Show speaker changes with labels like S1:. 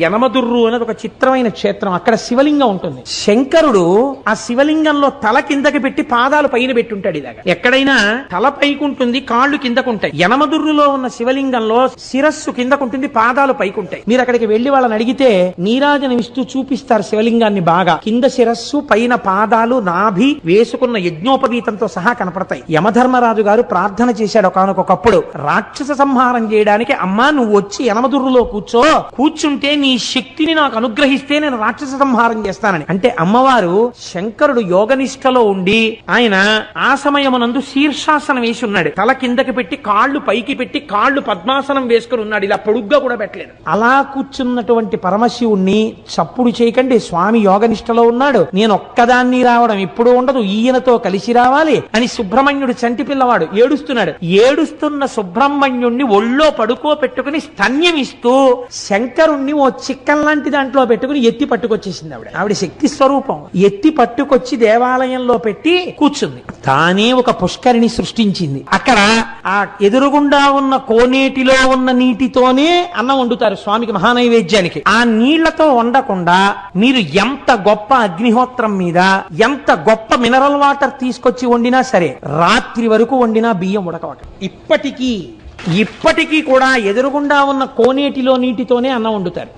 S1: యనమదుర్రు అనేది ఒక చిత్రమైన క్షేత్రం. అక్కడ శివలింగం ఉంటుంది. శంకరుడు ఆ శివలింగంలో తల కిందకి పెట్టి పాదాలు పైన పెట్టుంటాడు. ఇలాగా ఎక్కడైనా తల పైకుంటుంది, కాళ్ళు కిందకుంటాయి. యనమదుర్రులో ఉన్న శివలింగంలో శిరస్సు కిందకుంటుంది, పాదాలు పైకుంటాయి. మీరు అక్కడికి వెళ్లి వాళ్ళని అడిగితే నీరాజనం ఇస్తూ చూపిస్తారు శివలింగాన్ని. బాగా కింద శిరస్సు, పైన పాదాలు, నాభి, వేసుకున్న యజ్ఞోపవీతంతో సహా కనపడతాయి. యమధర్మరాజు గారు ప్రార్థన చేశాడు ఒకానొకప్పుడు. రాక్షస సంహారం చేయడానికి అమ్మా నువ్వు వచ్చి యనమదుర్రులో కూర్చుంటే నీ శక్తిని నాకు అనుగ్రహిస్తే నేను రాక్షస సంహారం చేస్తానని. అంటే అమ్మవారు శంకరుడు యోగనిష్టలో ఉండి ఆయన ఆ సమయమునందు శీర్షాసనం వేసి ఉన్నాడు. తల కిందకి పెట్టి కాళ్ళు పైకి పెట్టి కాళ్ళు పద్మాసనం వేసుకుని ఉన్నాడు. ఇలా పొడుగ్గా కూడా పెట్టలేదు. అలా కూర్చున్నటువంటి పరమశివుణ్ణి చప్పుడు చేయకండి, స్వామి యోగనిష్టలో ఉన్నాడు, నేను ఒక్కదాన్ని రావడం ఇప్పుడు ఉండదు, ఈయనతో కలిసి రావాలి అని సుబ్రహ్మణ్యుడు చంటి పిల్లవాడు ఏడుస్తున్నాడు. ఏడుస్తున్న సుబ్రహ్మణ్యుణ్ణి ఒళ్ళో పడుకోపెట్టుకుని స్తన్యమిస్తూ శంకరుణ్ణి ఓ చిక్కన్ లాంటి దాంట్లో పెట్టుకుని ఎత్తి పట్టుకొచ్చేసింది ఆవిడ. ఆవిడ శక్తి స్వరూపం. ఎత్తి పట్టుకొచ్చి దేవాలయంలో పెట్టి కూర్చుంది. తానే ఒక పుష్కరిణి సృష్టించింది. అక్కడ ఆ ఎదురుగుండా ఉన్న కోనేటిలో ఉన్న నీటితోనే అన్నం వండుతారు స్వామికి మహానైవేద్యానికి. ఆ నీళ్లతో వండకుండా మీరు ఎంత గొప్ప అగ్నిహోత్రం మీద ఎంత గొప్ప మినరల్ వాటర్ తీసుకొచ్చి వండినా సరే రాత్రి వరకు వండినా బియ్యం ఉడకవట. ఇప్పటికీ కూడా ఎదురుగుండా ఉన్న కోనేటిలో నీటితోనే అన్నం వండుతారు.